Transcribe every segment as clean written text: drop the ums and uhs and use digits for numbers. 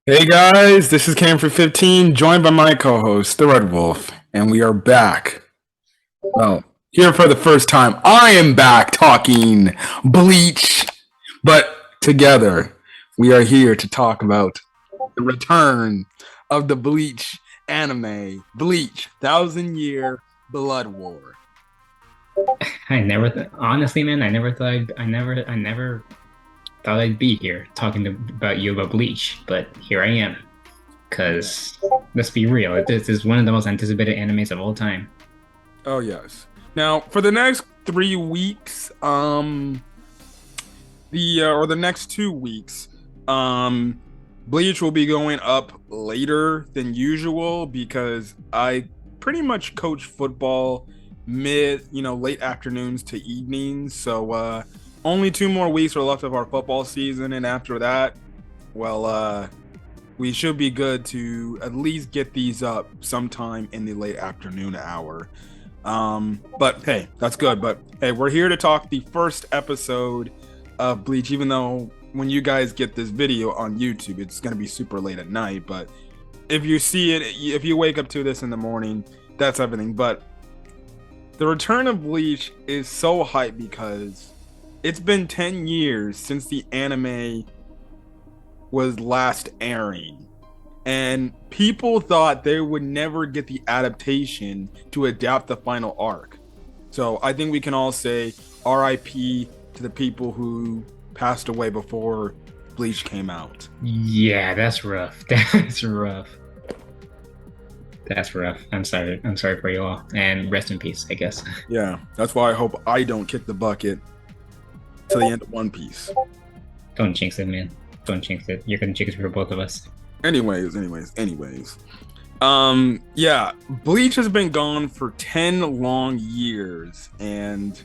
Hey guys, this is Cam for 15, joined by my co-host, the Red Wolf, and we are back. Well, here for the first time, I am back talking Bleach, but together we are here to talk about the return of the Bleach anime, Bleach, Thousand Year Blood War. I never, honestly, man, I never thought I'd be here talking about you about Bleach, but here I am. Yeah. Cause let's be real, this is one of the most anticipated animes of all time. Oh yes. Now for the next 3 weeks, the next 2 weeks, um, Bleach will be going up later than usual because I pretty much coach football late afternoons to evenings. So only 2 more weeks are left of our football season, and after that, well, we should be good to at least get these up sometime in the late afternoon hour. But hey, that's good. But hey, we're here to talk the first episode of Bleach, even though when you guys get this video on YouTube, it's gonna be super late at night. But if you see it, if you wake up to this in the morning, that's everything. But the return of Bleach is so hype because it's been 10 years since the anime was last airing. And people thought they would never get the adaptation to adapt the final arc. So I think we can all say RIP to the people who passed away before Bleach came out. Yeah, that's rough. That's rough. That's rough. I'm sorry. I'm sorry for you all. And rest in peace, I guess. Yeah, that's why I hope I don't kick the bucket to the end of One Piece. Don't jinx it, man. Don't jinx it. You're gonna jinx it for both of us. Anyways. Yeah, Bleach has been gone for 10 long years and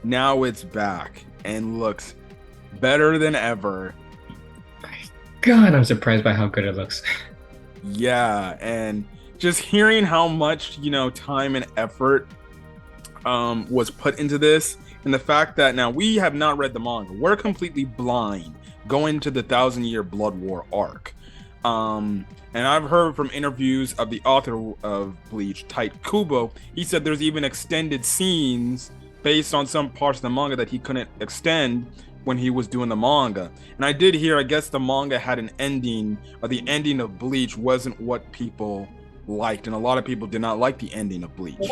now it's back and looks better than ever. God, I'm surprised by how good it looks. Yeah, and just hearing how much, time and effort was put into this, and the fact that now we have not read the manga. We're completely blind going to the Thousand Year Blood War arc. And I've heard from interviews of the author of Bleach, Tite Kubo. He said there's even extended scenes based on some parts of the manga that he couldn't extend when he was doing the manga. And I did hear, I guess the manga had an ending, or the ending of Bleach wasn't what people liked, and a lot of people did not like the ending of Bleach.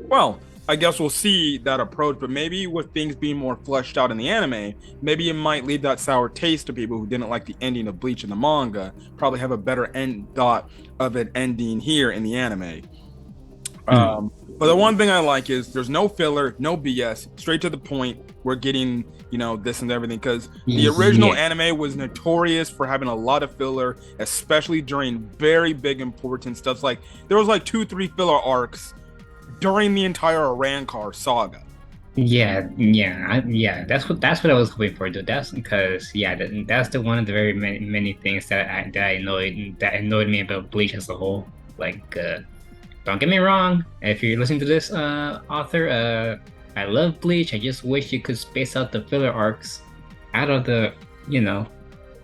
Well, I guess we'll see that approach, but maybe with things being more fleshed out in the anime, maybe it might leave that sour taste to people who didn't like the ending of Bleach in the manga. Probably have a better end thought of it ending here in the anime. But the one thing I like is there's no filler, no BS, straight to the point. We're getting, this and everything, because the original Yeah. anime was notorious for having a lot of filler, especially during very big important stuff. Like there was like 2, 3 filler arcs during the entire Rancor saga. Yeah. That's what I was hoping for, dude. That's because that's the one of the very many things that annoyed me about Bleach as a whole. Like, don't get me wrong. If you're listening to this, author, I love Bleach. I just wish you could space out the filler arcs out of the,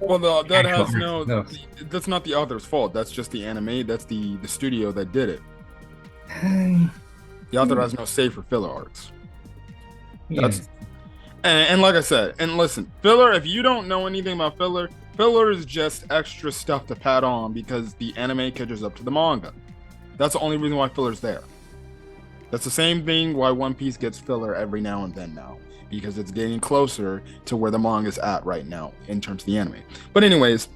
Well, that actual has no, arcs. that's not the author's fault. That's just the anime. That's the studio that did it. No. The author has no say for filler arcs. Yeah. That's and like I said, and listen, filler. If you don't know anything about filler, filler is just extra stuff to pad on because the anime catches up to the manga. That's the only reason why filler's there. That's the same thing why One Piece gets filler every now and then now, because it's getting closer to where the manga's at right now in terms of the anime. But anyways,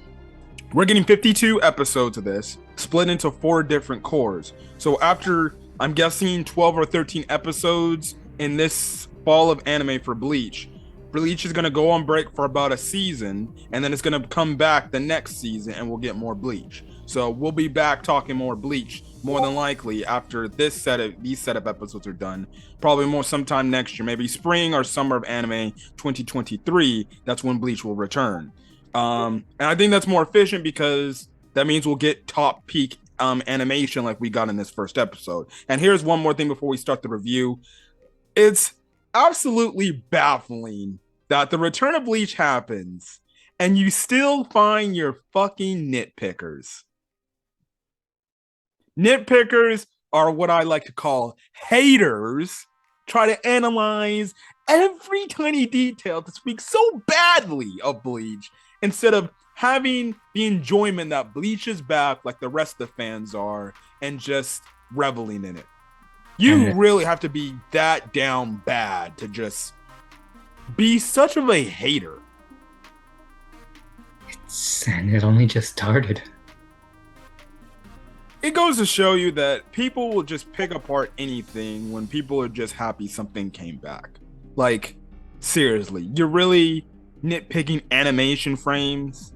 we're getting 52 episodes of this, split into 4 different cores. So after, I'm guessing, 12 or 13 episodes in this fall of anime for Bleach, Bleach is going to go on break for about a season, and then it's going to come back the next season, and we'll get more Bleach. So we'll be back talking more Bleach, more than likely after these setup episodes are done. Probably more sometime next year, maybe spring or summer of anime 2023. That's when Bleach will return. And I think that's more efficient because that means we'll get top peak animation like we got in this first episode. And here's one more thing before we start the review. It's absolutely baffling that the return of Bleach happens and you still find your fucking nitpickers. Nitpickers are what I like to call haters. Try to analyze every tiny detail to speak so badly of Bleach instead of having the enjoyment that Bleach is back like the rest of the fans are and just reveling in it. You And really have to be that down bad to just be such of a hater. it only just started. It goes to show you that people will just pick apart anything when people are just happy something came back. Like, seriously, you're really nitpicking animation frames?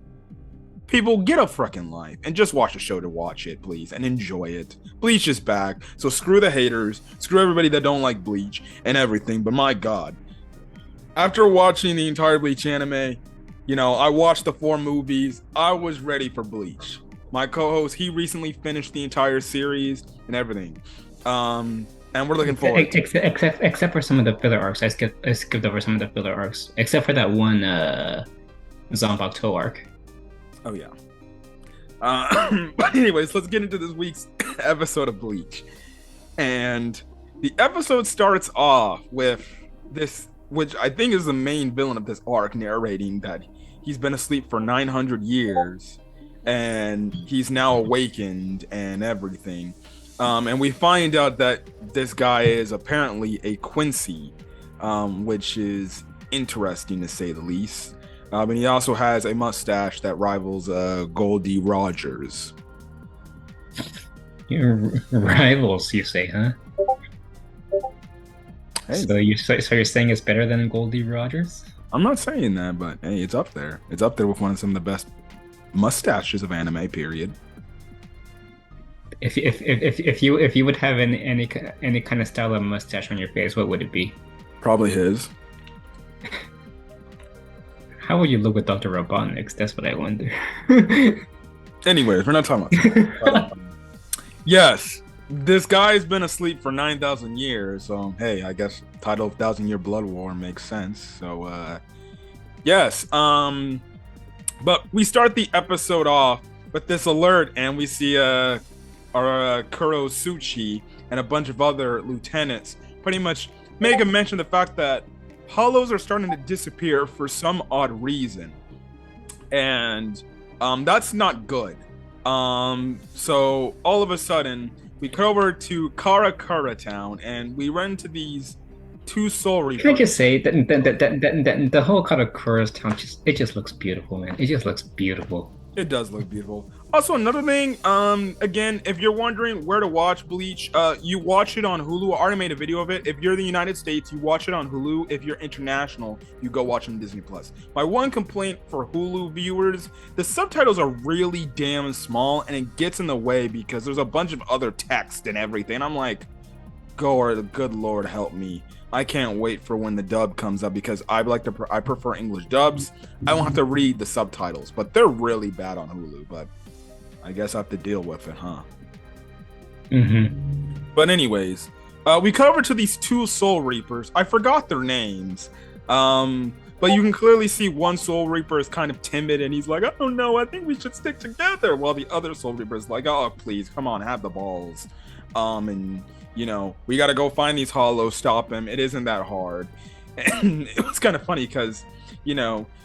People, get a freaking life and just watch the show to watch it, please, and enjoy it. Bleach is back, so screw the haters, screw everybody that don't like Bleach and everything, but my god. After watching the entire Bleach anime, I watched the 4 movies, I was ready for Bleach. My co-host, he recently finished the entire series and everything. And we're looking forward. Except for some of the filler arcs. I skipped over some of the filler arcs. Except for that one Zanbakuto arc. Oh yeah. But anyways, let's get into this week's episode of Bleach. And the episode starts off with this, which I think is the main villain of this arc, narrating that he's been asleep for 900 years and he's now awakened and everything. And we find out that this guy is apparently a Quincy, which is interesting to say the least. And he also has a mustache that rivals Goldie Rogers. Your rivals, you say, huh? Hey. So you're saying it's better than Goldie Rogers? I'm not saying that, but hey, it's up there. It's up there with some of the best mustaches of anime. Period. If you would have any kind of style of mustache on your face, what would it be? Probably his. How would you look with Dr. Robotnik's? That's what I wonder. Anyways, we're not talking about yes, this guy's been asleep for 9,000 years. So, hey, I guess title of 1,000-Year Blood War makes sense. So, yes. But we start the episode off with this alert, and we see our Kurosuchi and a bunch of other lieutenants pretty much make a mention of the fact that hollows are starting to disappear for some odd reason, and that's not good. So all of a sudden we cut over to Karakura Town and we run into these 2 soul reapers. Can I just say that the whole Karakura Town just looks beautiful, man. It just looks beautiful. It does look beautiful. Also, another thing, again, if you're wondering where to watch Bleach, you watch it on Hulu. I already made a video of it. If you're in the United States, you watch it on Hulu. If you're international, you go watch it on Disney Plus. My one complaint for Hulu viewers, the subtitles are really damn small, and it gets in the way because there's a bunch of other text and everything. I'm like, good Lord, help me. I can't wait for when the dub comes up because I prefer English dubs. I don't have to read the subtitles, but they're really bad on Hulu. But I guess I have to deal with it, huh? Mm-hmm. But anyways, we cover to these 2 Soul Reapers. I forgot their names, but you can clearly see one Soul Reaper is kind of timid, and he's like, "I don't know. I think we should stick together." While the other Soul Reaper is like, "Oh, please, come on, have the balls." And we got to go find these hollows, stop him. It isn't that hard. And it was kind of funny because,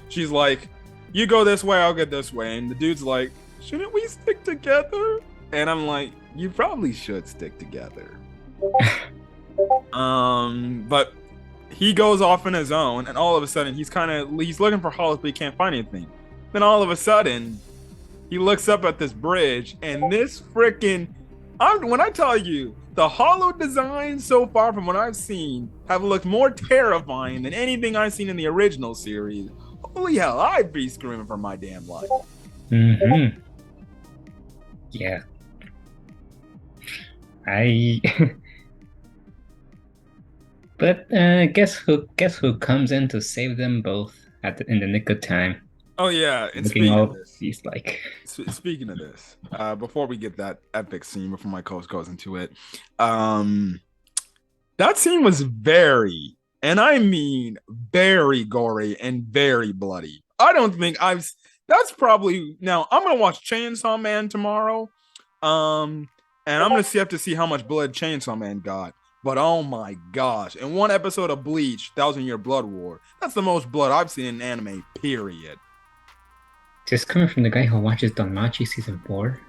she's like, you go this way, I'll get this way. And the dude's like, shouldn't we stick together? And I'm like, you probably should stick together. But he goes off on his own, and all of a sudden he's looking for hollows, but he can't find anything. Then all of a sudden he looks up at this bridge, and this freaking, when I tell you, the hollow designs so far from what I've seen have looked more terrifying than anything I've seen in the original series. Holy hell, I'd be screaming for my damn life. Mm-hmm. Yeah. But guess who comes in to save them both in the nick of time? Oh yeah, and speaking of this, he's like. Speaking of this, before we get that epic scene, before my coach goes into it, that scene was very, and I mean very gory and very bloody. I don't think That's probably now. I'm gonna watch Chainsaw Man tomorrow, um, and I'm gonna have to see how much blood Chainsaw Man got. But oh my gosh, in one episode of Bleach, Thousand Year Blood War, that's the most blood I've seen in anime. Period. Just coming from the guy who watches Danmachi season 4.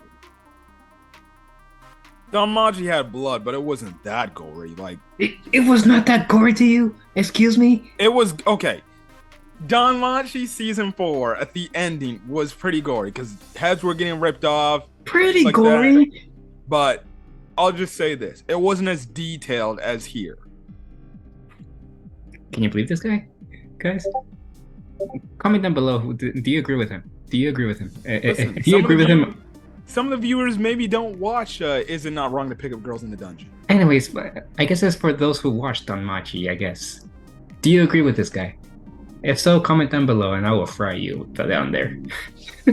Danmachi had blood, but it wasn't that gory. Like It was not that gory to you? Excuse me? it was okay. Danmachi season 4 at the ending was pretty gory because heads were getting ripped off, Pretty like that. gory. But I'll just say this: it wasn't as detailed as here. Can you believe this guy? Guys? Comment down below. Do you agree with him? Do you agree with him? Listen, If you agree with him. some of the viewers maybe don't watch Is It Not Wrong to Pick Up Girls in the Dungeon? Anyways, I guess that's for those who watched Danmachi, I guess. Do you agree with this guy? If so, comment down below and I will fry you down there. I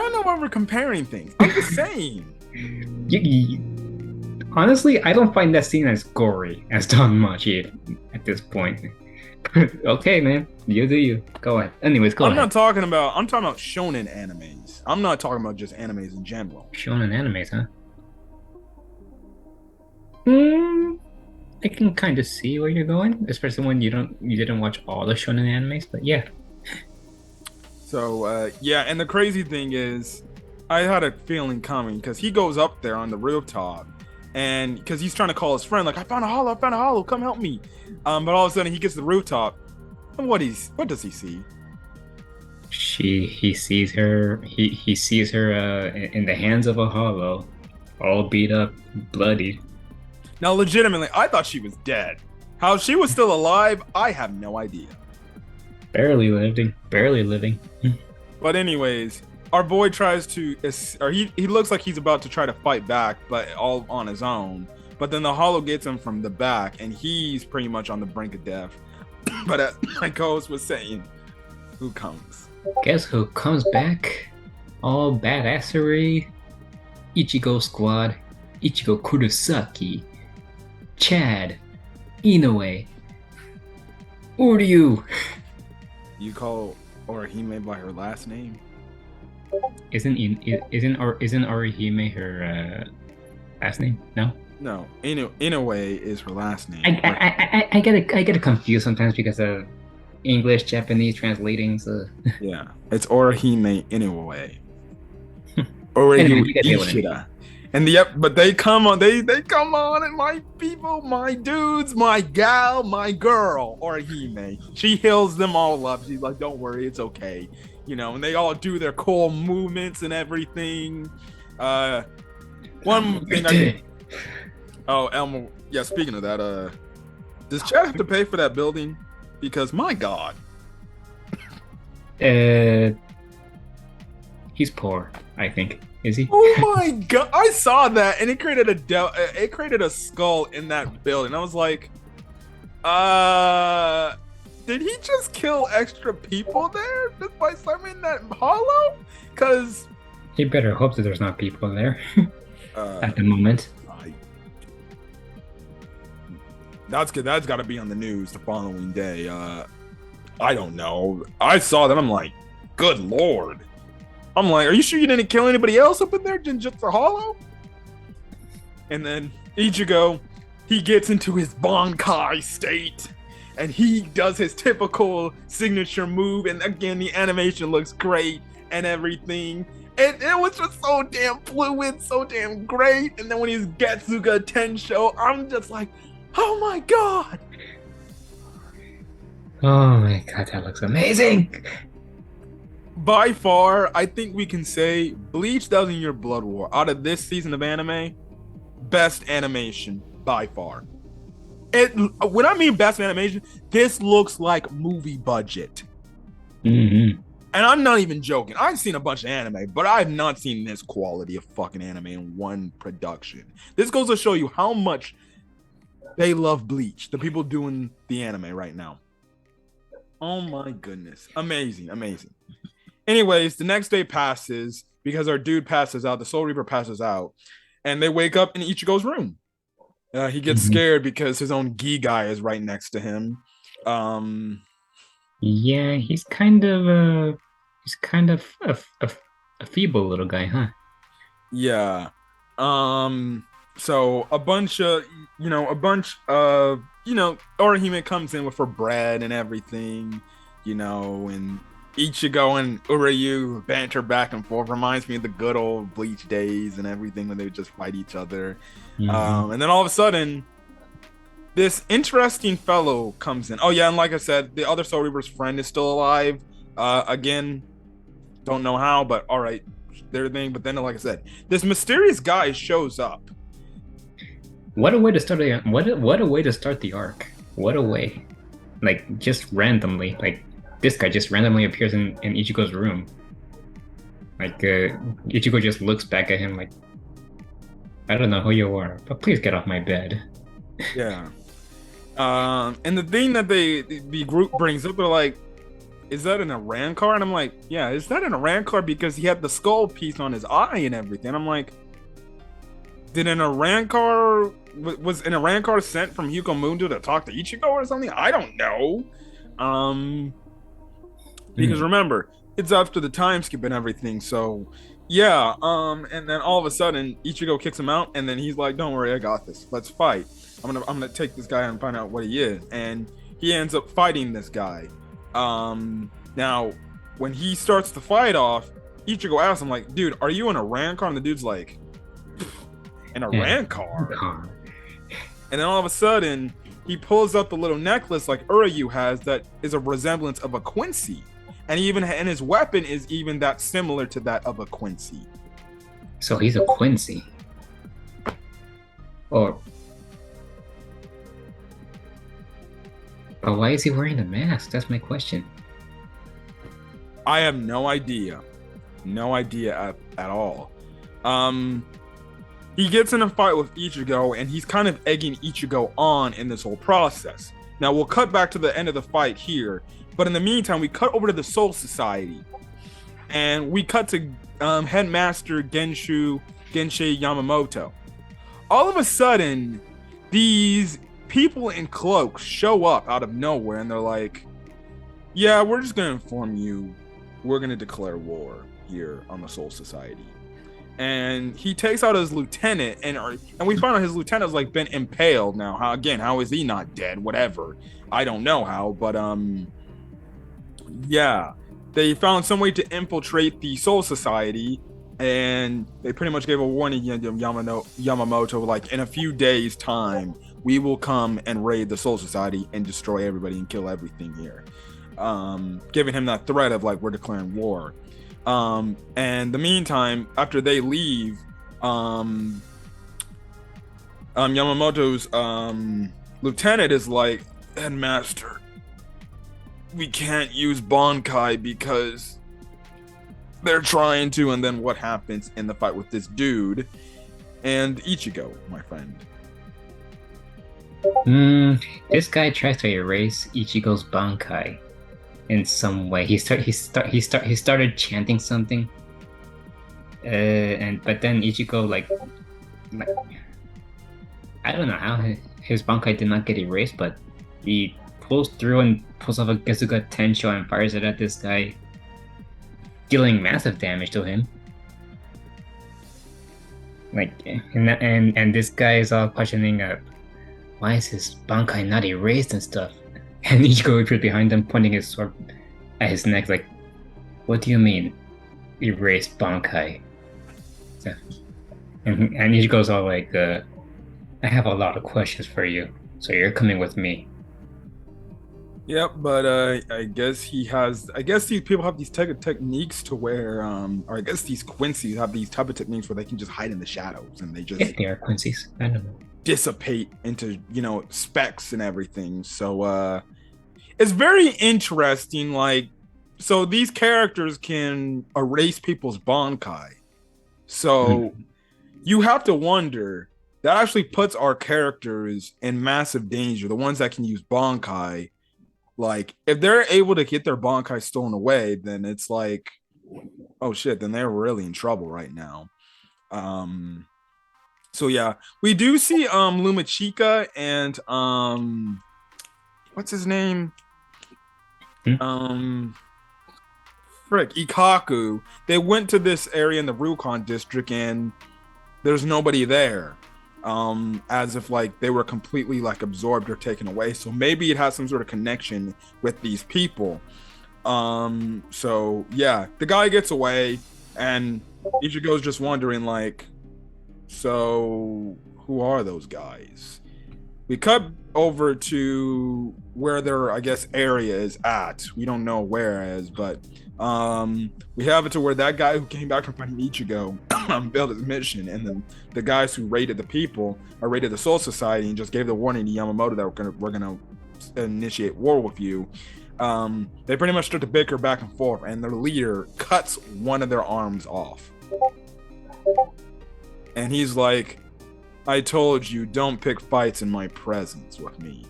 don't know why we're comparing things. I'm just saying. Honestly, I don't find that scene as gory as Danmachi at this point. Okay, man. You do you. Go ahead. Anyways, go I'm ahead. not talking about. I'm talking about shonen animes. I'm not talking about just animes in general. Shonen animes, huh? I can kind of see where you're going, especially when you didn't watch all the shonen animes. But yeah, So yeah, and the crazy thing is, I had a feeling coming because he goes up there on the rooftop, and because he's trying to call his friend, like I found a hollow, come help me. But all of a sudden he gets to the rooftop, and what does he see? he sees her. He sees her in the hands of a hollow, all beat up, bloody. Now, legitimately, I thought she was dead. How she was still alive, I have no idea. Barely living, barely living. But anyways, our boy tries to, or he looks like he's about to try to fight back, but all on his own. But then the hollow gets him from the back, and he's pretty much on the brink of death. But as my co-host was saying, who comes? Guess who comes back? All badassery. Ichigo squad. Ichigo Kurosaki. Chad. Inoue. Uryu. You call Orihime by her last name? Isn't Orihime her last name? No. No, Inoue is her last name. I get it confused sometimes because of English Japanese translating. So Yeah, it's Orihime Inoue. Anyway, Orihime you get what I mean. Ishida. And but they come on, they come on, and my people, my dudes, my gal, my girl, Orihime. She heals them all up. She's like, don't worry, it's okay. You know, and they all do their cool movements and everything. One thing Oh, Elmo. Yeah, speaking of that, does Chad have to pay for that building? Because my God. He's poor, I think. Is he? Oh my God! I saw that, and it created a skull in that building. I was like, did he just kill extra people there just by summoning that hollow? Because You better hope that there's not people there at the moment. That's good. That's got to be on the news the following day. I don't know. I saw that. I'm like, good Lord. I'm like, are you sure you didn't kill anybody else up in there than just the hollow? And then Ichigo, he gets into his Bankai state, and he does his typical signature move. And again, the animation looks great and everything. And it was just so damn fluid, so damn great. And then when he's Getsuga Tensho, I'm just like, oh my God. Oh my God, that looks amazing. By far, I think we can say Bleach Thousand Year Blood War, out of this season of anime, best animation by far. When I mean best animation, this looks like movie budget. Mm-hmm. And I'm not even joking. I've seen a bunch of anime, but I've not seen this quality of fucking anime in one production. This goes to show you how much they love Bleach, the people doing the anime right now. Oh my goodness. Amazing, amazing. Anyways, the next day passes because our dude passes out. The Soul Reaper passes out, and they wake up in Ichigo's room. He gets scared because his own Gi guy is right next to him. Yeah, he's kind of He's kind of a feeble little guy, huh? Yeah. Um, so a bunch of, a bunch of, Orihime comes in with her bread and everything, and Ichigo and Uryu banter back and forth. Reminds me of the good old Bleach days and everything when they would just fight each other. Hmm. And then all of a sudden, this interesting fellow comes in. Oh yeah, and like I said, the other Soul Reaper's friend is still alive. Again, don't know how, but all right, their thing. But then, like I said, this mysterious guy shows up. What a way to start what a way to start the arc. What a way. Like just randomly, like this guy just randomly appears in Ichigo's room. Like Ichigo just looks back at him like, I don't know who you are, but please get off my bed. Yeah. And the thing that the group brings up, they're like, "Is that an Iran car?" And I'm like, "Yeah, is that an Iran car?" Because he had the skull piece on his eye and everything. I'm like, did an Iran car was an Iran car sent from Hugo Mundo to talk to Ichigo or something? I don't know. Um, because Hmm. remember, it's after the time skip and everything. So yeah. And then all of a sudden, Ichigo kicks him out, and then he's like, "Don't worry, I got this. Let's fight. I'm gonna take this guy and find out what he is." And he ends up fighting this guy. Now when he starts the fight off, Ichigo asks him like, "Dude, are you in a Iran car?" And the dude's like, "In a Yeah. Iran car?" And then all of a sudden, he pulls up the little necklace like Uryu has that is a resemblance of a Quincy. And his weapon is even that similar to that of a Quincy. So he's a Quincy. Or but why is he wearing the mask? That's my question. I have no idea. No idea at all. Um he gets in a fight with Ichigo and he's kind of egging Ichigo on in this whole process. Now we'll cut back to the end of the fight here, but in the meantime, we cut over to the Soul Society and we cut to Headmaster Genshe Yamamoto. All of a sudden, these people in cloaks show up out of nowhere and they're like, "Yeah, we're just going to inform you. We're going to declare war here on the Soul Society." And he takes out his lieutenant, and we find out his lieutenant has like been impaled now. How is he not dead? Whatever, I don't know how, but yeah, they found some way to infiltrate the Soul Society, and they pretty much gave a warning to Yamamoto, like, in a few days' time, we will come and raid the Soul Society and destroy everybody and kill everything here. Giving him that threat of like, we're declaring war. And the meantime, after they leave, Yamamoto's lieutenant is like, "Headmaster, we can't use Bonkai because they're trying to." And then what happens in the fight with this dude and Ichigo, my friend? Hmm. This guy tries to erase Ichigo's Bankai in some way. He started chanting something. And but then Ichigo like I don't know how his Bankai did not get erased, but he pulls through and pulls off a Gesuga Tensho and fires it at this guy, dealing massive damage to him. Like and this guy is all questioning why is his Bankai not erased and stuff? And Ichigo appears behind him, pointing his sword at his neck, like, "What do you mean, erased Bankai?" So, and Ichigo's all like, "I have a lot of questions for you, so you're coming with me." Yep, but I guess he has. I guess these people have these techniques to where, or I guess these Quincy's have these type of techniques where they can just hide in the shadows and they just If they are Quincy's, I don't know. dissipate into specks and everything. So it's very interesting. Like, so these characters can erase people's Bankai. So Mhm. you have to wonder, that actually puts our characters in massive danger. The ones that can use Bankai, like if they're able to get their Bankai stolen away, then it's like, oh shit, then they're really in trouble right now. Um, so yeah, we do see Lumachika and what's his name? Hmm? Um frick, Ikaku. They went to this area in the Rukon district and there's nobody there. As if like they were completely like absorbed or taken away. So maybe it has some sort of connection with these people. So yeah, the guy gets away and Ichigo's just wondering like, so who are those guys? We cut over to where their, I guess, area is at. We don't know where it is, but we have it to where that guy who came back from fighting Ichigo failed his mission, and then the guys who raided the people or raided the Soul Society and just gave the warning to Yamamoto that we're gonna initiate war with you. They pretty much start to bicker back and forth, and their leader cuts one of their arms off, and he's like, I told you, don't pick fights in my presence with me.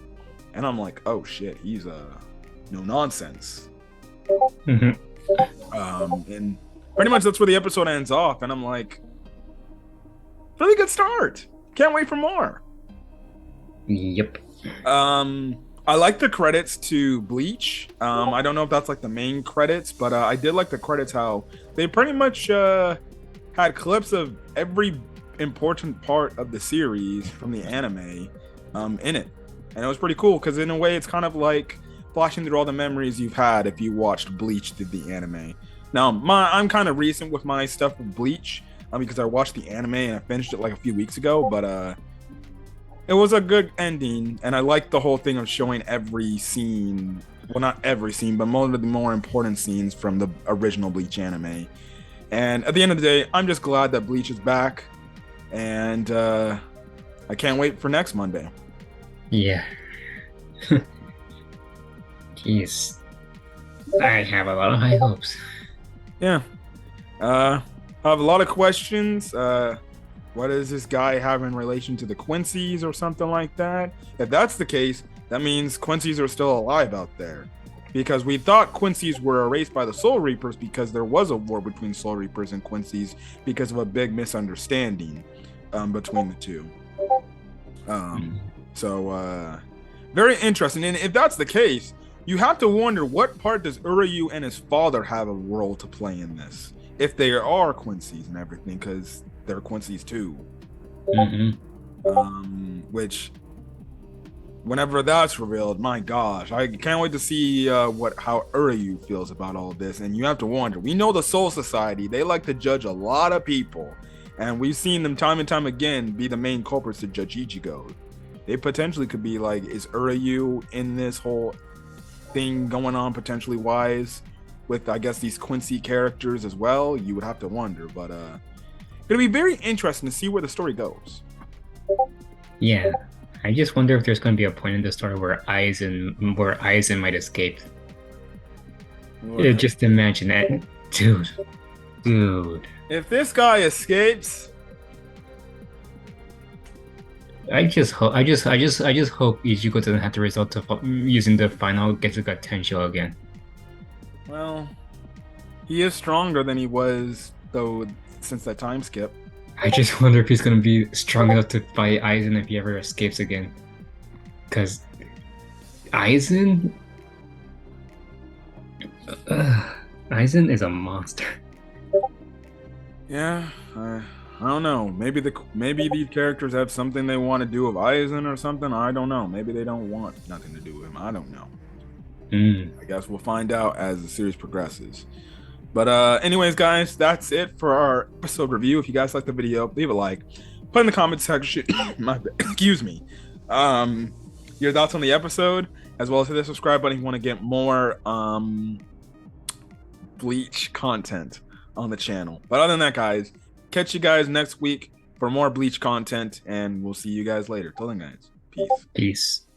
And I'm like, oh shit, he's no nonsense. And pretty much that's where the episode ends off. And I'm like, really good start. Can't wait for more. Yep. I like the credits to Bleach. I don't know if that's like the main credits, but I did like the credits how they pretty much had clips of every important part of the series from the anime in it, and it was pretty cool because in a way it's kind of like flashing through all the memories you've had if you watched Bleach through the anime. Now I'm kind of recent with my stuff with Bleach because I watched the anime and I finished it like a few weeks ago, but it was a good ending, and I liked the whole thing of showing every scene, well, not every scene, but most of the more important scenes from the original Bleach anime. And at the end of the day, I'm just glad that Bleach is back. And I can't wait for next Monday. Yeah. Jeez. I have a lot of high hopes. Yeah. I have a lot of questions. What does this guy have in relation to the Quincy's or something like that? If that's the case, that means Quincy's are still alive out there. Because we thought Quincy's were erased by the Soul Reapers because there was a war between Soul Reapers and Quincy's because of a big misunderstanding between the two. So very interesting. And if that's the case, you have to wonder what part does Uryu and his father have a role to play in this? If they are Quincy's and everything, because they're Quincy's too. Which, whenever that's revealed, my gosh, I can't wait to see how Uryu feels about all of this. And you have to wonder, we know the Soul Society, they like to judge a lot of people, and we've seen them time and time again be the main culprits to judge Ichigo. They potentially could be like, is Uryu in this whole thing going on potentially wise with, I guess, these Quincy characters as well? You would have to wonder, but it'll be very interesting to see where the story goes. Yeah, I just wonder if there's going to be a point in the story where Aizen might escape. Just imagine that, dude. If this guy escapes, I just hope Ichigo doesn't have to resort to using the final Getsuga Tensho again. Well, he is stronger than he was though since that time skip. I just wonder if he's gonna be strong enough to fight Aizen if he ever escapes again. Cause Aizen is a monster. Yeah, I don't know. Maybe these characters have something they want to do with Aizen or something. I don't know. Maybe they don't want nothing to do with him. I don't know. I guess we'll find out as the series progresses. But anyways, guys, that's it for our episode review. If you guys like the video, leave a like. Put in the comments section, excuse me, your thoughts on the episode, as well as hit the subscribe button if you want to get more Bleach content on the channel. But other than that, guys, catch you guys next week for more Bleach content, and we'll see you guys later. Till then, guys, peace. Peace.